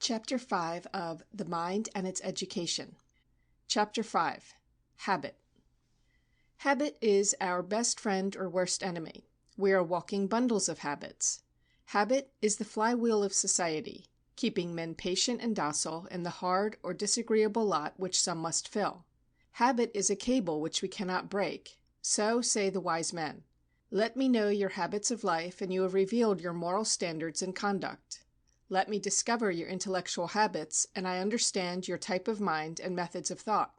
Chapter 5 of The Mind and Its Education. Chapter 5. Habit. Habit is our best friend or worst enemy. We are walking bundles of habits. Habit is the flywheel of society, keeping men patient and docile in the hard or disagreeable lot which some must fill. Habit is a cable which we cannot break. So say the wise men. Let me know your habits of life, and you have revealed your moral standards and conduct. Let me discover your intellectual habits, and I understand your type of mind and methods of thought.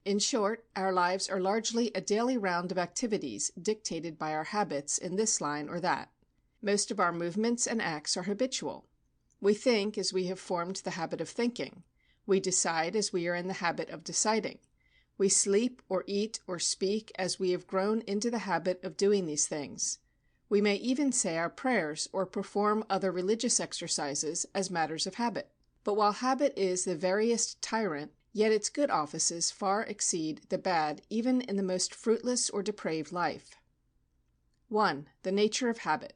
In short, our lives are largely a daily round of activities dictated by our habits in this line or that. Most of our movements and acts are habitual. We think as we have formed the habit of thinking. We decide as we are in the habit of deciding. We sleep or eat or speak as we have grown into the habit of doing these things. We may even say our prayers or perform other religious exercises as matters of habit. But while habit is the veriest tyrant, yet its good offices far exceed the bad even in the most fruitless or depraved life. 1. The nature of habit.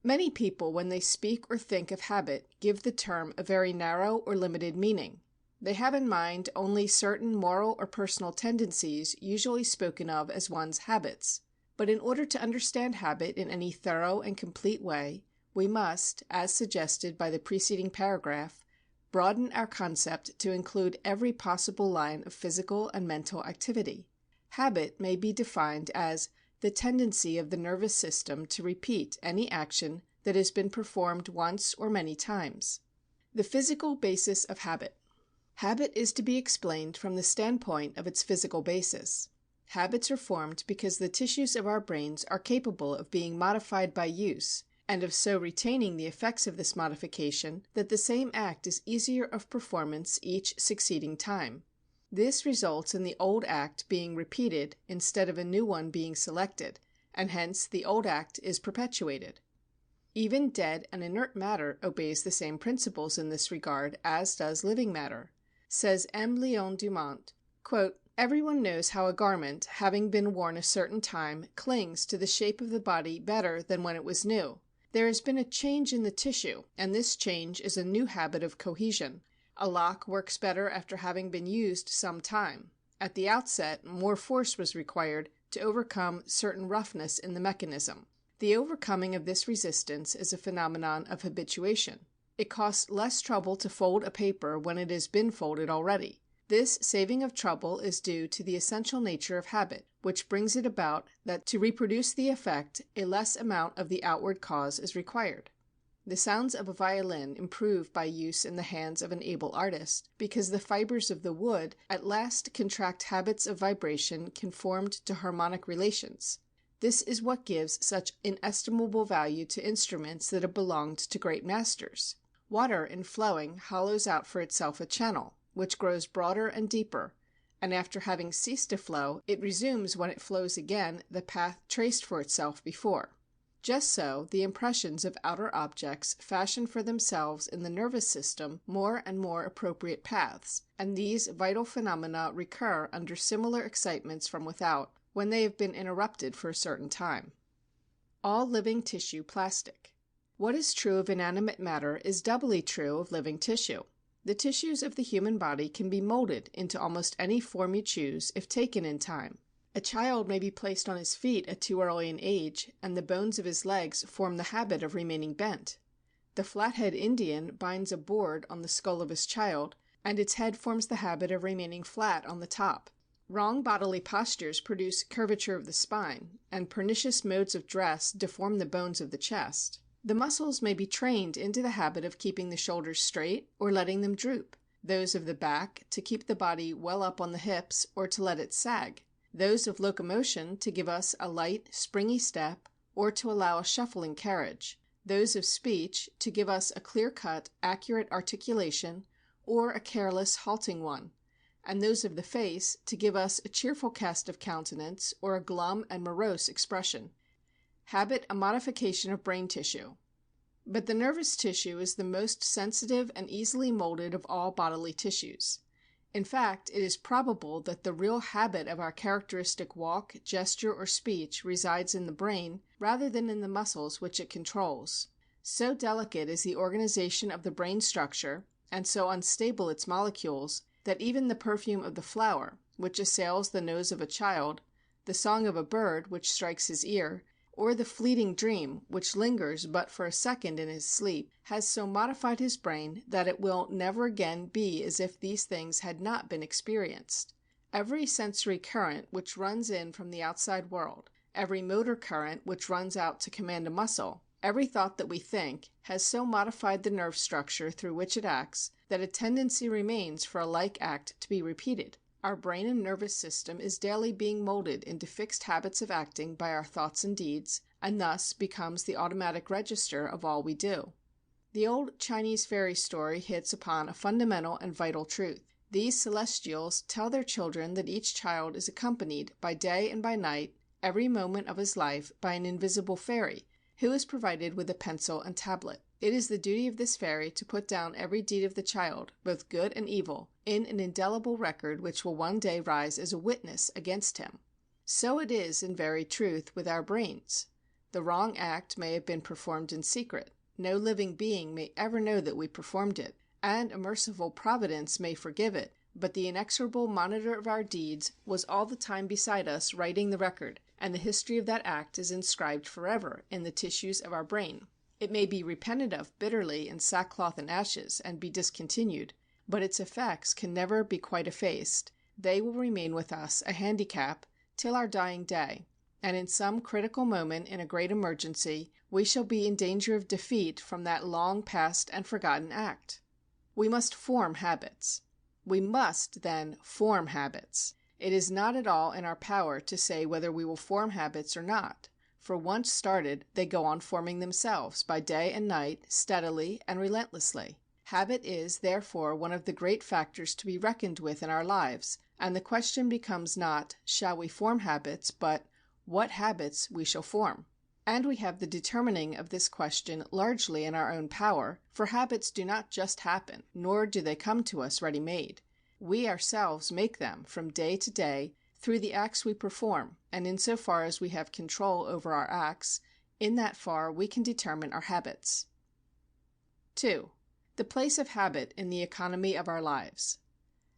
Many people, when they speak or think of habit, give the term a very narrow or limited meaning. They have in mind only certain moral or personal tendencies usually spoken of as one's habits. But in order to understand habit in any thorough and complete way, we must, as suggested by the preceding paragraph, broaden our concept to include every possible line of physical and mental activity. Habit may be defined as the tendency of the nervous system to repeat any action that has been performed once or many times. The physical basis of habit. Habit is to be explained from the standpoint of its physical basis. Habits are formed because the tissues of our brains are capable of being modified by use, and of so retaining the effects of this modification that the same act is easier of performance each succeeding time. This results in the old act being repeated instead of a new one being selected, and hence the old act is perpetuated. Even dead and inert matter obeys the same principles in this regard as does living matter. Says M. Léon Dumont, quote, "Everyone knows how a garment, having been worn a certain time, clings to the shape of the body better than when it was new. There has been a change in the tissue, and this change is a new habit of cohesion. A lock works better after having been used some time. At the outset, more force was required to overcome certain roughness in the mechanism. The overcoming of this resistance is a phenomenon of habituation. It costs less trouble to fold a paper when it has been folded already. This saving of trouble is due to the essential nature of habit, which brings it about that to reproduce the effect a less amount of the outward cause is required. The sounds of a violin improve by use in the hands of an able artist, because the fibers of the wood at last contract habits of vibration conformed to harmonic relations. This is what gives such inestimable value to instruments that have belonged to great masters. Water in flowing hollows out for itself a channel, which grows broader and deeper, and after having ceased to flow, it resumes when it flows again the path traced for itself before. Just so, the impressions of outer objects fashion for themselves in the nervous system more and more appropriate paths, and these vital phenomena recur under similar excitements from without, when they have been interrupted for a certain time. All living tissue plastic. What is true of inanimate matter is doubly true of living tissue. The tissues of the human body can be molded into almost any form you choose if taken in time. A child may be placed on his feet at too early an age, and the bones of his legs form the habit of remaining bent. The Flathead Indian binds a board on the skull of his child, and its head forms the habit of remaining flat on the top. Wrong bodily postures produce curvature of the spine, and pernicious modes of dress deform the bones of the chest. The muscles may be trained into the habit of keeping the shoulders straight or letting them droop, those of the back to keep the body well up on the hips or to let it sag, those of locomotion to give us a light, springy step or to allow a shuffling carriage, those of speech to give us a clear-cut, accurate articulation or a careless, halting one, and those of the face to give us a cheerful cast of countenance or a glum and morose expression. Habit a modification of brain tissue. But the nervous tissue is the most sensitive and easily molded of all bodily tissues. In fact, it is probable that the real habit of our characteristic walk, gesture, or speech resides in the brain rather than in the muscles which it controls. So delicate is the organization of the brain structure and so unstable its molecules that even the perfume of the flower, which assails the nose of a child, the song of a bird which strikes his ear, or the fleeting dream which lingers but for a second in his sleep, has so modified his brain that it will never again be as if these things had not been experienced. Every sensory current which runs in from the outside world, every motor current which runs out to command a muscle, every thought that we think, has so modified the nerve structure through which it acts that a tendency remains for a like act to be repeated. Our brain and nervous system is daily being molded into fixed habits of acting by our thoughts and deeds, and thus becomes the automatic register of all we do. The old Chinese fairy story hits upon a fundamental and vital truth. These celestials tell their children that each child is accompanied by day and by night, every moment of his life, by an invisible fairy, who is provided with a pencil and tablet. It is the duty of this fairy to put down every deed of the child, both good and evil, in an indelible record which will one day rise as a witness against him. So it is in very truth with our brains. The wrong act may have been performed in secret. No living being may ever know that we performed it, and a merciful Providence may forgive it, but the inexorable monitor of our deeds was all the time beside us writing the record, and the history of that act is inscribed forever in the tissues of our brain. It may be repented of bitterly in sackcloth and ashes, and be discontinued, but its effects can never be quite effaced. They will remain with us a handicap till our dying day, and in some critical moment in a great emergency we shall be in danger of defeat from that long past and forgotten act. We must form habits. We must, then, form habits. It is not at all in our power to say whether we will form habits or not. For once started, they go on forming themselves by day and night, steadily and relentlessly. Habit is, therefore, one of the great factors to be reckoned with in our lives, and the question becomes not, shall we form habits, but what habits we shall form. And we have the determining of this question largely in our own power, for habits do not just happen, nor do they come to us ready-made. We ourselves make them from day to day through the acts we perform, and in so far as we have control over our acts, in that far we can determine our habits. 2. The place of habit in the economy of our lives.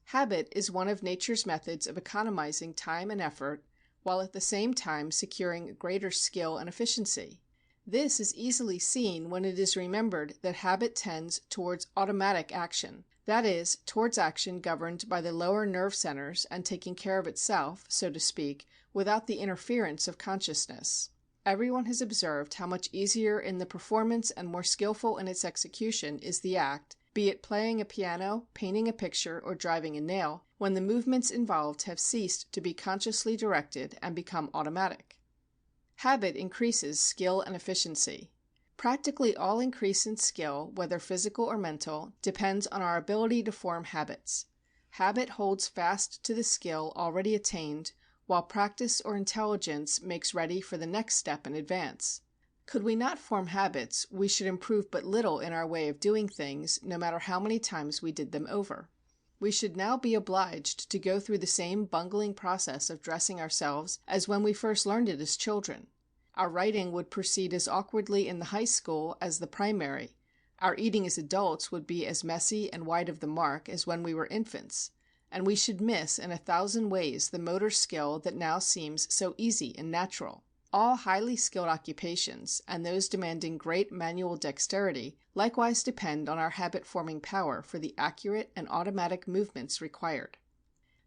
Habit is one of nature's methods of economizing time and effort, while at the same time securing greater skill and efficiency. This is easily seen when it is remembered that habit tends towards automatic action, that is, towards action governed by the lower nerve centers and taking care of itself, so to speak, without the interference of consciousness. Everyone has observed how much easier in the performance and more skillful in its execution is the act, be it playing a piano, painting a picture, or driving a nail, when the movements involved have ceased to be consciously directed and become automatic. Habit increases skill and efficiency. Practically all increase in skill, whether physical or mental, depends on our ability to form habits. Habit holds fast to the skill already attained, while practice or intelligence makes ready for the next step in advance. Could we not form habits, we should improve but little in our way of doing things, no matter how many times we did them over. We should now be obliged to go through the same bungling process of dressing ourselves as when we first learned it as children. Our writing would proceed as awkwardly in the high school as the primary. Our eating as adults would be as messy and wide of the mark as when we were infants, and we should miss in 1,000 ways the motor skill that now seems so easy and natural. All highly skilled occupations, and those demanding great manual dexterity, likewise depend on our habit-forming power for the accurate and automatic movements required.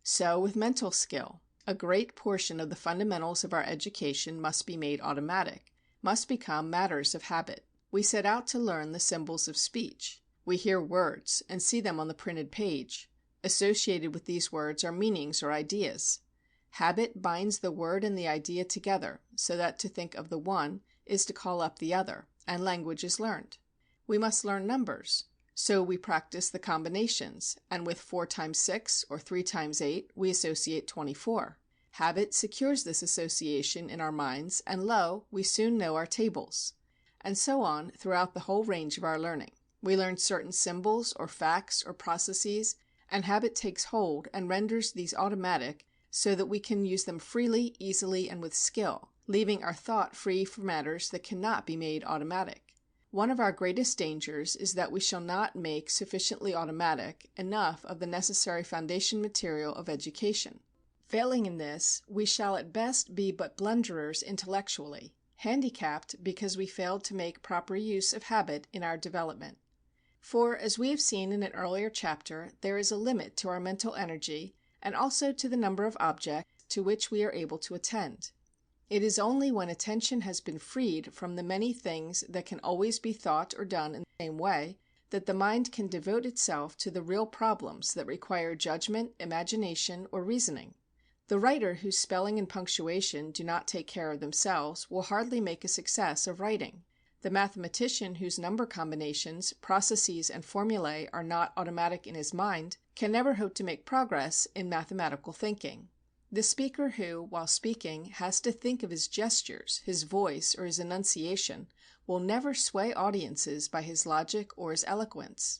So with mental skill. A great portion of the fundamentals of our education must be made automatic, must become matters of habit. We set out to learn the symbols of speech. We hear words and see them on the printed page. Associated with these words are meanings or ideas. Habit binds the word and the idea together, so that to think of the one is to call up the other, and language is learned. We must learn numbers. So we practice the combinations, and with 4 times 6 or 3 times 8 we associate 24. Habit secures this association in our minds, and lo, we soon know our tables. And so on throughout the whole range of our learning. We learn certain symbols or facts or processes, and habit takes hold and renders these automatic, so that we can use them freely, easily, and with skill, leaving our thought free for matters that cannot be made automatic. One of our greatest dangers is that we shall not make sufficiently automatic enough of the necessary foundation material of education. Failing in this, we shall at best be but blunderers intellectually, handicapped because we failed to make proper use of habit in our development. For, as we have seen in an earlier chapter, there is a limit to our mental energy and also to the number of objects to which we are able to attend. It is only when attention has been freed from the many things that can always be thought or done in the same way that the mind can devote itself to the real problems that require judgment, imagination, or reasoning. The writer whose spelling and punctuation do not take care of themselves will hardly make a success of writing. The mathematician whose number combinations, processes, and formulae are not automatic in his mind can never hope to make progress in mathematical thinking. The speaker who, while speaking, has to think of his gestures, his voice, or his enunciation will never sway audiences by his logic or his eloquence.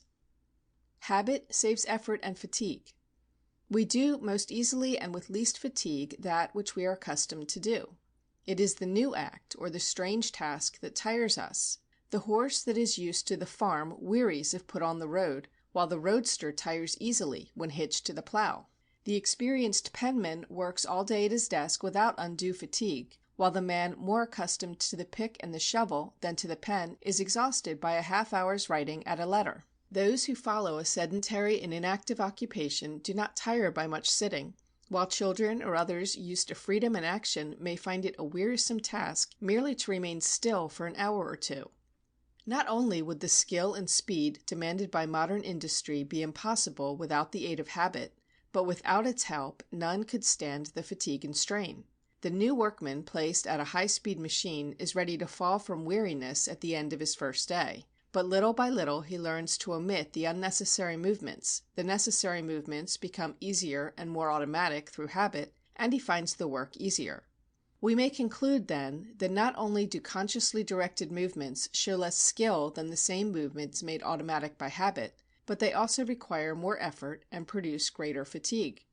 Habit saves effort and fatigue. We do most easily and with least fatigue that which we are accustomed to do. It is the new act or the strange task that tires us. The horse that is used to the farm wearies if put on the road, while the roadster tires easily when hitched to the plow. The experienced penman works all day at his desk without undue fatigue, while the man more accustomed to the pick and the shovel than to the pen is exhausted by a half-hour's writing at a letter. Those who follow a sedentary and inactive occupation do not tire by much sitting, while children or others used to freedom and action may find it a wearisome task merely to remain still for an hour or two. Not only would the skill and speed demanded by modern industry be impossible without the aid of habit, but without its help none could stand the fatigue and strain. The new workman placed at a high-speed machine is ready to fall from weariness at the end of his first day. But little by little he learns to omit the unnecessary movements, the necessary movements become easier and more automatic through habit, and he finds the work easier. We may conclude, then, that not only do consciously directed movements show less skill than the same movements made automatic by habit, but they also require more effort and produce greater fatigue.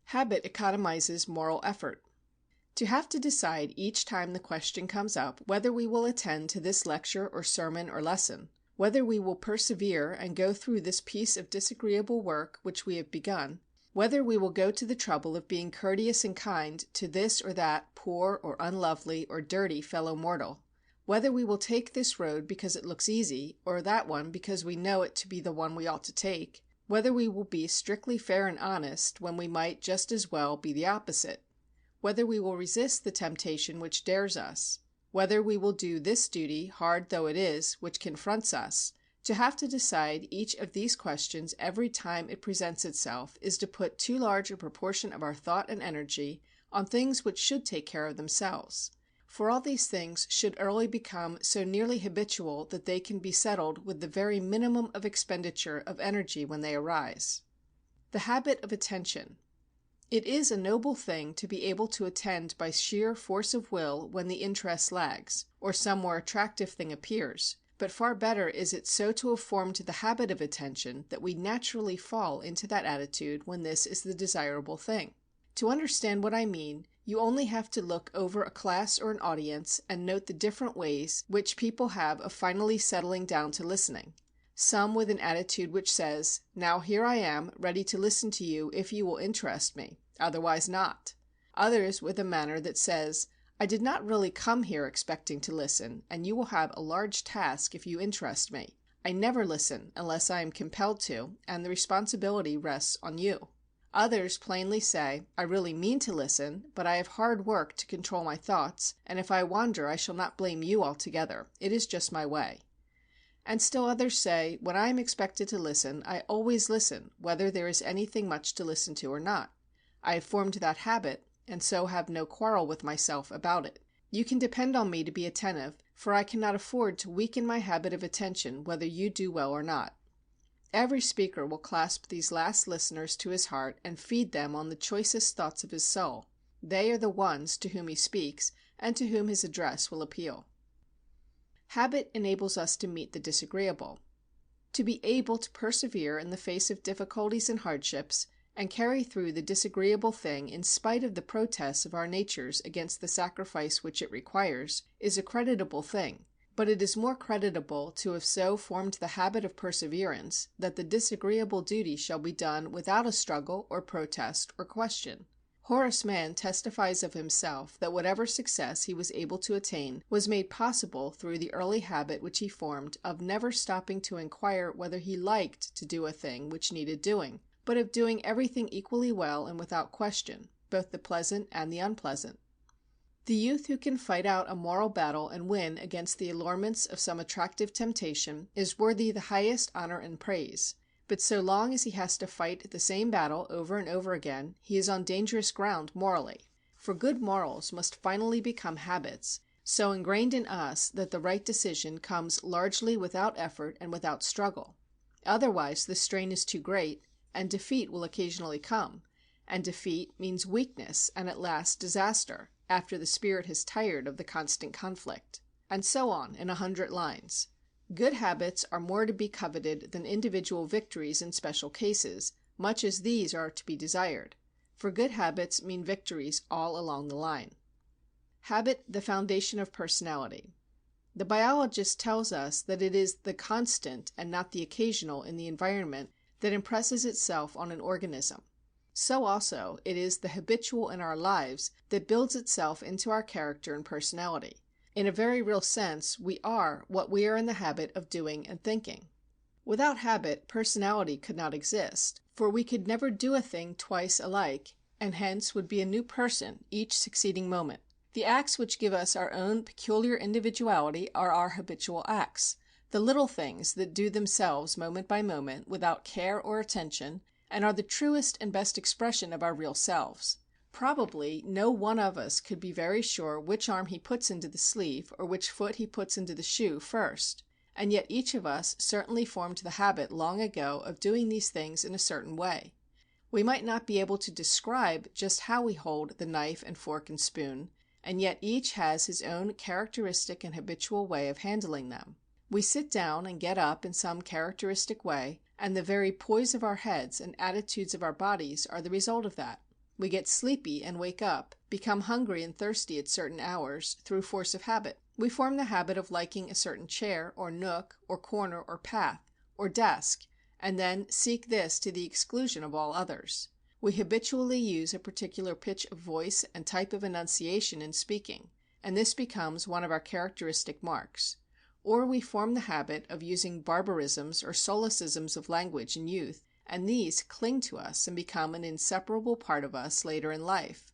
Habit economizes moral effort. To have to decide each time the question comes up whether we will attend to this lecture or sermon or lesson, whether we will persevere and go through this piece of disagreeable work which we have begun, whether we will go to the trouble of being courteous and kind to this or that poor or unlovely or dirty fellow mortal, whether we will take this road because it looks easy, or that one because we know it to be the one we ought to take, whether we will be strictly fair and honest when we might just as well be the opposite, whether we will resist the temptation which dares us, whether we will do this duty, hard though it is, which confronts us. To have to decide each of these questions every time it presents itself is to put too large a proportion of our thought and energy on things which should take care of themselves. For all these things should early become so nearly habitual that they can be settled with the very minimum of expenditure of energy when they arise. The habit of attention. It is a noble thing to be able to attend by sheer force of will when the interest lags, or some more attractive thing appears, but far better is it so to have formed the habit of attention that we naturally fall into that attitude when this is the desirable thing. To understand what I mean, you only have to look over a class or an audience and note the different ways which people have of finally settling down to listening. Some with an attitude which says, "Now here I am, ready to listen to you if you will interest me, otherwise not." Others with a manner that says, "I did not really come here expecting to listen, and you will have a large task if you interest me. I never listen unless I am compelled to, and the responsibility rests on you." Others plainly say, "I really mean to listen, but I have hard work to control my thoughts, and if I wander I shall not blame you altogether. It is just my way." And still others say, "When I am expected to listen, I always listen, whether there is anything much to listen to or not. I have formed that habit, and so have no quarrel with myself about it. You can depend on me to be attentive, for I cannot afford to weaken my habit of attention whether you do well or not." Every speaker will clasp these last listeners to his heart and feed them on the choicest thoughts of his soul. They are the ones to whom he speaks, and to whom his address will appeal. Habit enables us to meet the disagreeable. To be able to persevere in the face of difficulties and hardships, and carry through the disagreeable thing in spite of the protests of our natures against the sacrifice which it requires, is a creditable thing, but But it is more creditable to have so formed the habit of perseverance that the disagreeable duty shall be done without a struggle or protest or question. Horace Mann testifies of himself that whatever success he was able to attain was made possible through the early habit which he formed of never stopping to inquire whether he liked to do a thing which needed doing, but of doing everything equally well and without question, both the pleasant and the unpleasant. The youth who can fight out a moral battle and win against the allurements of some attractive temptation is worthy the highest honor and praise. But so long as he has to fight the same battle over and over again, he is on dangerous ground morally. For good morals must finally become habits, so ingrained in us that the right decision comes largely without effort and without struggle. Otherwise the strain is too great, and defeat will occasionally come, and defeat means weakness and at last disaster, after the spirit has tired of the constant conflict. And so on in 100 lines. Good habits are more to be coveted than individual victories in special cases, much as these are to be desired. For good habits mean victories all along the line. Habit the foundation of personality. The biologist tells us that it is the constant and not the occasional in the environment that impresses itself on an organism. So also it is the habitual in our lives that builds itself into our character and personality. In a very real sense, we are what we are in the habit of doing and thinking. Without habit, personality could not exist, for we could never do a thing twice alike, and hence would be a new person each succeeding moment. The acts which give us our own peculiar individuality are our habitual acts, the little things that do themselves moment by moment without care or attention, and are the truest and best expression of our real selves. Probably no one of us could be very sure which arm he puts into the sleeve or which foot he puts into the shoe first, and yet each of us certainly formed the habit long ago of doing these things in a certain way. We might not be able to describe just how we hold the knife and fork and spoon, and yet each has his own characteristic and habitual way of handling them. We sit down and get up in some characteristic way, and the very poise of our heads and attitudes of our bodies are the result of that. We get sleepy and wake up, become hungry and thirsty at certain hours, through force of habit. We form the habit of liking a certain chair, or nook, or corner, or path, or desk, and then seek this to the exclusion of all others. We habitually use a particular pitch of voice and type of enunciation in speaking, and this becomes one of our characteristic marks. Or we form the habit of using barbarisms or solecisms of language in youth, and these cling to us and become an inseparable part of us later in life.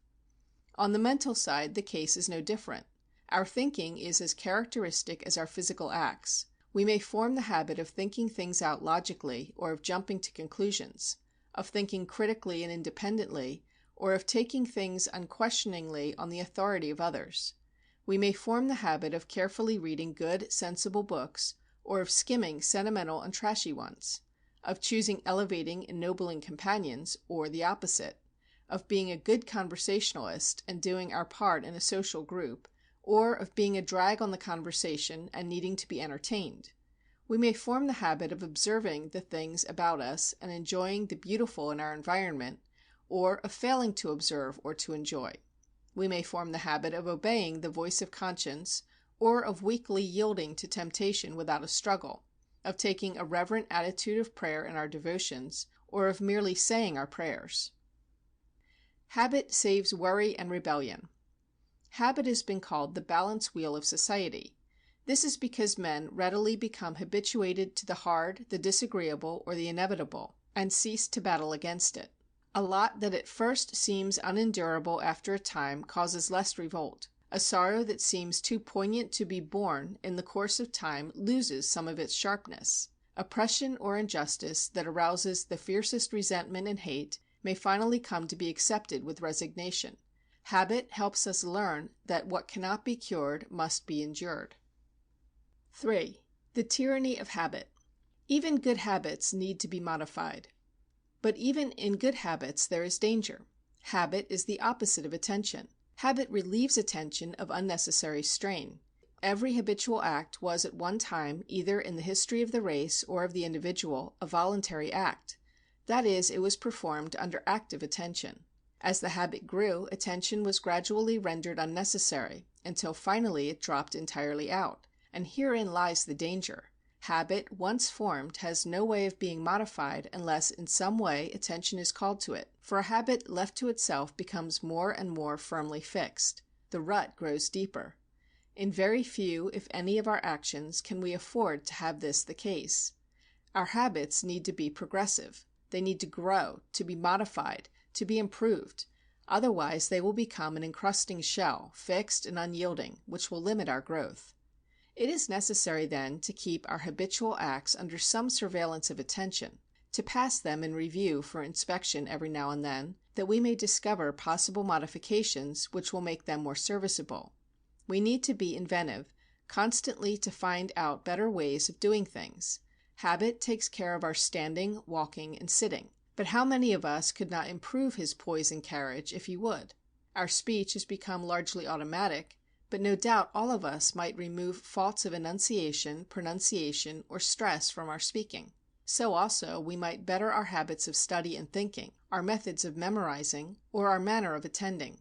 On the mental side, the case is no different. Our thinking is as characteristic as our physical acts. We may form the habit of thinking things out logically, or of jumping to conclusions, of thinking critically and independently, or of taking things unquestioningly on the authority of others. We may form the habit of carefully reading good, sensible books, or of skimming sentimental and trashy ones, of choosing elevating, ennobling companions, or the opposite, of being a good conversationalist and doing our part in a social group, or of being a drag on the conversation and needing to be entertained. We may form the habit of observing the things about us and enjoying the beautiful in our environment, or of failing to observe or to enjoy. We may form the habit of obeying the voice of conscience, or of weakly yielding to temptation without a struggle, of taking a reverent attitude of prayer in our devotions, or of merely saying our prayers. Habit saves worry and rebellion. Habit has been called the balance wheel of society. This is because men readily become habituated to the hard, the disagreeable, or the inevitable, and cease to battle against it. A lot that at first seems unendurable after a time causes less revolt. A sorrow that seems too poignant to be borne in the course of time loses some of its sharpness. Oppression or injustice that arouses the fiercest resentment and hate may finally come to be accepted with resignation. Habit helps us learn that what cannot be cured must be endured. 3. The tyranny of habit. Even good habits need to be modified. But even in good habits there is danger. Habit is the opposite of attention. Habit relieves attention of unnecessary strain. Every habitual act was at one time, either in the history of the race or of the individual, a voluntary act. That is, it was performed under active attention. As the habit grew, attention was gradually rendered unnecessary, until finally it dropped entirely out. and herein lies the danger. Habit, once formed, has no way of being modified unless in some way attention is called to it, for a habit left to itself becomes more and more firmly fixed. The rut grows deeper. In very few, if any, of our actions can we afford to have this the case. Our habits need to be progressive. They need to grow, to be modified, to be improved. Otherwise they will become an encrusting shell, fixed and unyielding, which will limit our growth. It is necessary, then, to keep our habitual acts under some surveillance of attention, to pass them in review for inspection every now and then, that we may discover possible modifications which will make them more serviceable. We need to be inventive, constantly to find out better ways of doing things. Habit takes care of our standing, walking, and sitting. But how many of us could not improve his poise and carriage if he would? Our speech has become largely automatic, but no doubt all of us might remove faults of enunciation, pronunciation, or stress from our speaking. So also we might better our habits of study and thinking, our methods of memorizing, or our manner of attending.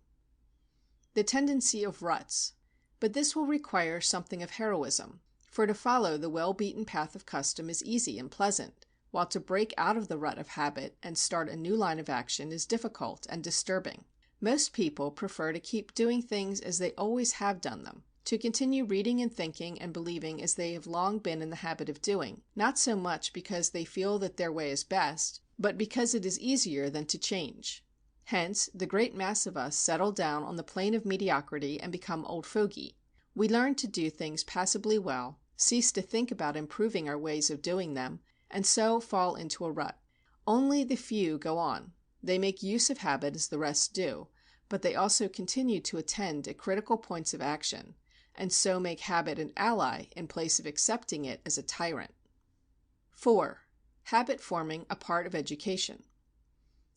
The tendency of ruts. But this will require something of heroism, for to follow the well-beaten path of custom is easy and pleasant, while to break out of the rut of habit and start a new line of action is difficult and disturbing. Most people prefer to keep doing things as they always have done them, to continue reading and thinking and believing as they have long been in the habit of doing, not so much because they feel that their way is best, but because it is easier than to change. Hence, the great mass of us settle down on the plane of mediocrity and become old fogey. We learn to do things passably well, cease to think about improving our ways of doing them, and so fall into a rut. Only the few go on. They make use of habit as the rest do, but they also continue to attend at critical points of action, and so make habit an ally in place of accepting it as a tyrant. 4. Habit forming a part of education.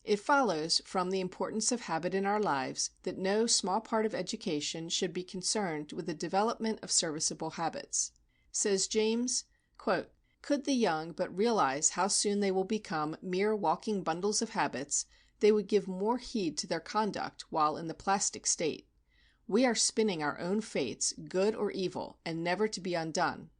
It follows from the importance of habit in our lives that no small part of education should be concerned with the development of serviceable habits. Says James, quote, "Could the young but realize how soon they will become mere walking bundles of habits, they would give more heed to their conduct while in the plastic state. We are spinning our own fates, good or evil, and never to be undone.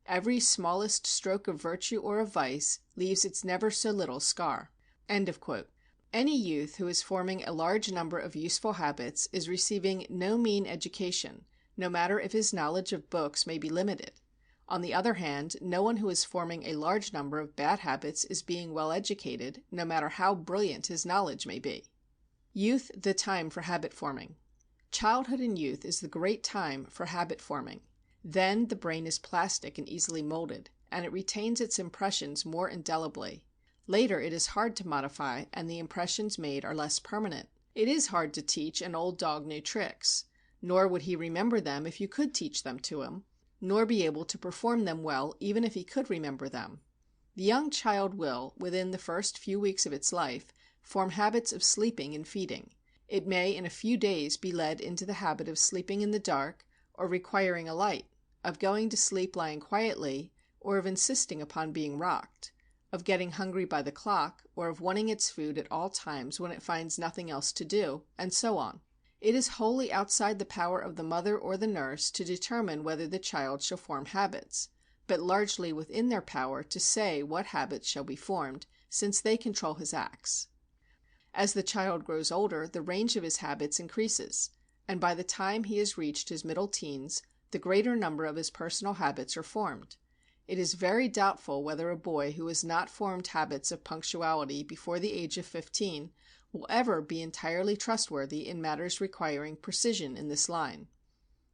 Every smallest stroke of virtue or of vice leaves its never so little scar." End of quote. Any youth who is forming a large number of useful habits is receiving no mean education, no matter if his knowledge of books may be limited. On the other hand, no one who is forming a large number of bad habits is being well educated, no matter how brilliant his knowledge may be. Youth the time for habit forming. Childhood and youth is the great time for habit forming. Then the brain is plastic and easily molded, and it retains its impressions more indelibly. Later it is hard to modify, and the impressions made are less permanent. It is hard to teach an old dog new tricks, nor would he remember them if you could teach them to him, nor be able to perform them well even if he could remember them. The young child will, within the first few weeks of its life, form habits of sleeping and feeding. It may in a few days be led into the habit of sleeping in the dark, or requiring a light, of going to sleep lying quietly, or of insisting upon being rocked, of getting hungry by the clock, or of wanting its food at all times when it finds nothing else to do, and so on. It is wholly outside the power of the mother or the nurse to determine whether the child shall form habits, but largely within their power to say what habits shall be formed, since they control his acts. As the child grows older, the range of his habits increases, and by the time he has reached his middle teens, the greater number of his personal habits are formed. It is very doubtful whether a boy who has not formed habits of punctuality before the age of 15 will ever be entirely trustworthy in matters requiring precision in this line.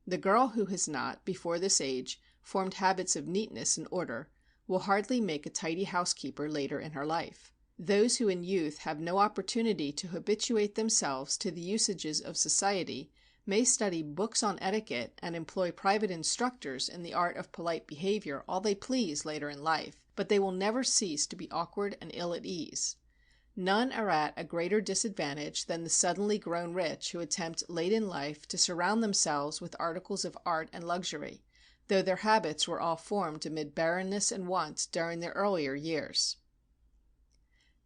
The girl who has not, before this age, formed habits of neatness and order will hardly make a tidy housekeeper later in her life. Those who in youth have no opportunity to habituate themselves to the usages of society may study books on etiquette and employ private instructors in the art of polite behavior all they please later in life, but they will never cease to be awkward and ill at ease. None are at a greater disadvantage than the suddenly grown rich who attempt late in life to surround themselves with articles of art and luxury, though their habits were all formed amid barrenness and want during their earlier years.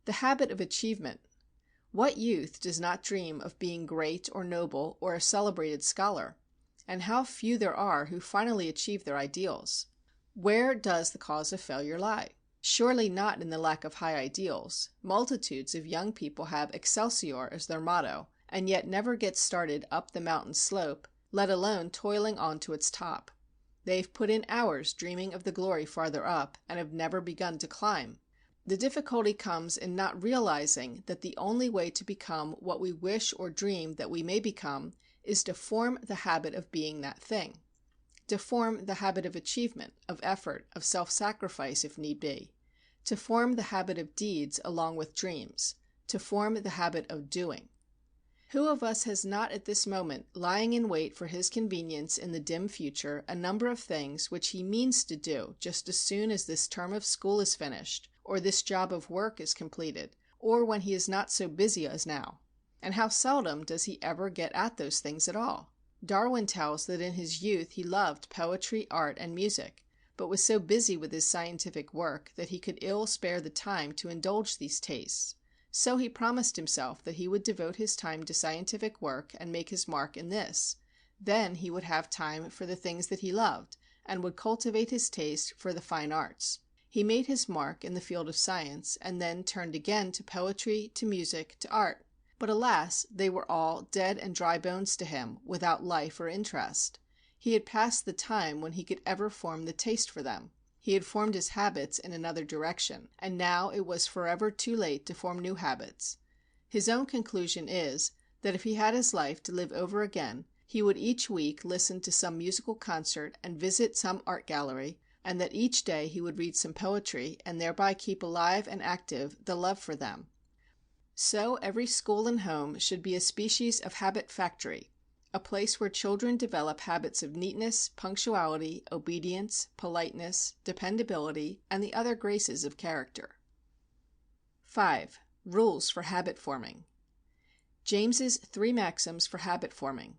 The habit of achievement. What youth does not dream of being great or noble or a celebrated scholar? and how few there are who finally achieve their ideals. Where does the cause of failure lie? Surely not in the lack of high ideals. Multitudes of young people have Excelsior as their motto, and yet never get started up the mountain slope, let alone toiling on to its top. They've put in hours dreaming of the glory farther up, and have never begun to climb. The difficulty comes in not realizing that the only way to become what we wish or dream that we may become is to form the habit of being that thing. To form the habit of achievement, of effort, of self-sacrifice if need be. To form the habit of deeds along with dreams. To form the habit of doing. Who of us has not at this moment lying in wait for his convenience in the dim future a number of things which he means to do just as soon as this term of school is finished, or this job of work is completed, or when he is not so busy as now? And how seldom does he ever get at those things at all? Darwin tells that in his youth he loved poetry, art, and music, but was so busy with his scientific work that he could ill spare the time to indulge these tastes. So he promised himself that he would devote his time to scientific work and make his mark in this. Then he would have time for the things that he loved, and would cultivate his taste for the fine arts. He made his mark in the field of science, and then turned again to poetry, to music, to art. But alas, they were all dead and dry bones to him, without life or interest. He had passed the time when he could ever form the taste for them. He had formed his habits in another direction, and now it was forever too late to form new habits. His own conclusion is, that if he had his life to live over again, he would each week listen to some musical concert and visit some art gallery, and that each day he would read some poetry, and thereby keep alive and active the love for them. So every school and home should be a species of habit factory, a place where children develop habits of neatness, punctuality, obedience, politeness, dependability, and the other graces of character. 5. Rules for habit forming. James's 3 maxims for habit forming.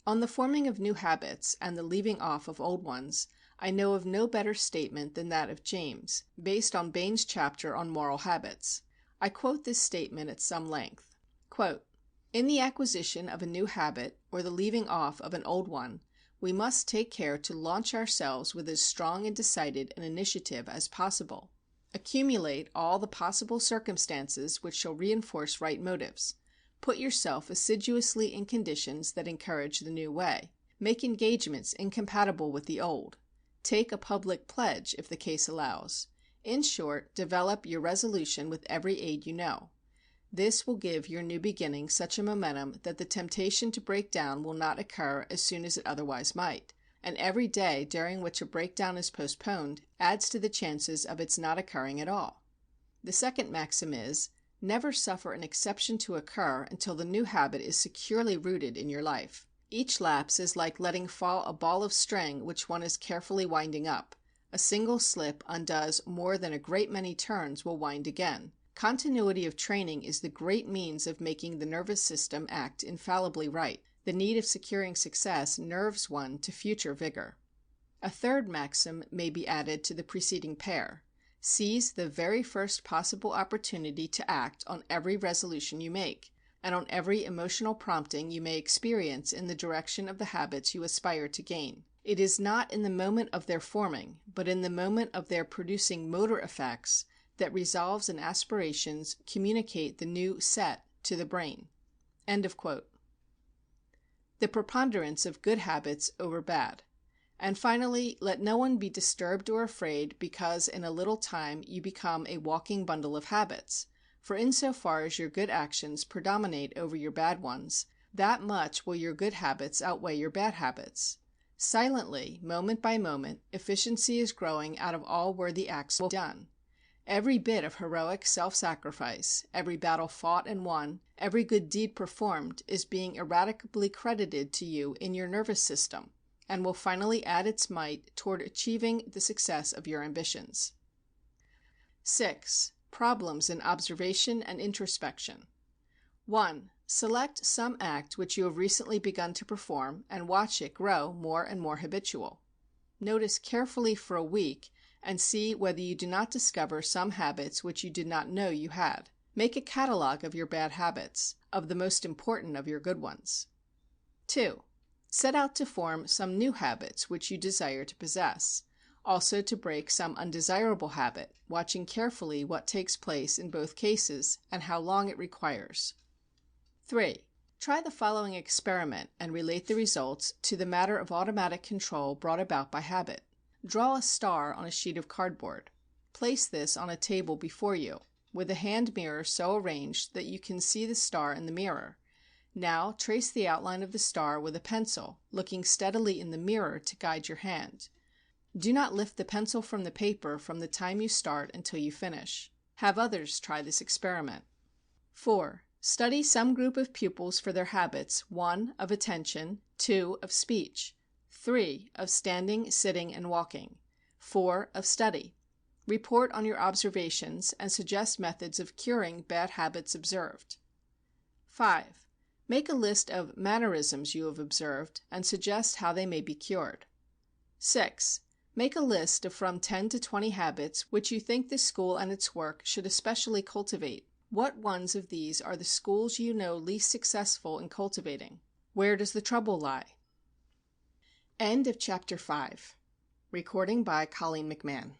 On the forming of new habits and the leaving off of old ones, I know of no better statement than that of James, based on Bain's chapter on moral habits. I quote this statement at some length. Quote, "In the acquisition of a new habit, or the leaving off of an old one, we must take care to launch ourselves with as strong and decided an initiative as possible. Accumulate all the possible circumstances which shall reinforce right motives. Put yourself assiduously in conditions that encourage the new way. Make engagements incompatible with the old. Take a public pledge if the case allows. In short, develop your resolution with every aid you know. This will give your new beginning such a momentum that the temptation to break down will not occur as soon as it otherwise might, and every day during which a breakdown is postponed adds to the chances of its not occurring at all. The second maxim is, never suffer an exception to occur until the new habit is securely rooted in your life. Each lapse is like letting fall a ball of string which one is carefully winding up. A single slip undoes more than a great many turns will wind again. Continuity of training is the great means of making the nervous system act infallibly right. The need of securing success nerves one to future vigor. A third maxim may be added to the preceding pair. Seize the very first possible opportunity to act on every resolution you make, and on every emotional prompting you may experience in the direction of the habits you aspire to gain. It is not in the moment of their forming, but in the moment of their producing motor effects, that resolves and aspirations communicate the new set to the brain." End of quote. The preponderance of good habits over bad. And finally, let no one be disturbed or afraid because in a little time you become a walking bundle of habits, for in so far as your good actions predominate over your bad ones, that much will your good habits outweigh your bad habits. Silently, moment by moment, efficiency is growing out of all worthy acts done. Every bit of heroic self-sacrifice, every battle fought and won, every good deed performed is being irradicably credited to you in your nervous system, and will finally add its might toward achieving the success of your ambitions. 6. Problems in observation and introspection. 1. Select some act which you have recently begun to perform, and watch it grow more and more habitual. Notice carefully for a week, and see whether you do not discover some habits which you did not know you had. Make a catalogue of your bad habits, of the most important of your good ones. 2. Set out to form some new habits which you desire to possess, also to break some undesirable habit, watching carefully what takes place in both cases and how long it requires. 3. Try the following experiment and relate the results to the matter of automatic control brought about by habit. Draw a star on a sheet of cardboard. Place this on a table before you, with a hand mirror so arranged that you can see the star in the mirror. Now trace the outline of the star with a pencil, looking steadily in the mirror to guide your hand. Do not lift the pencil from the paper from the time you start until you finish. Have others try this experiment. 4. Study some group of pupils for their habits: 1. Of attention, 2. Of speech, 3. Of standing, sitting, and walking, 4. Of study. Report on your observations and suggest methods of curing bad habits observed. 5. Make a list of mannerisms you have observed and suggest how they may be cured. 6. Make a list of from 10 to 20 habits which you think the school and its work should especially cultivate. What ones of these are the schools you know least successful in cultivating? Where does the trouble lie? End of Chapter 5. Recording by Colleen McMahon.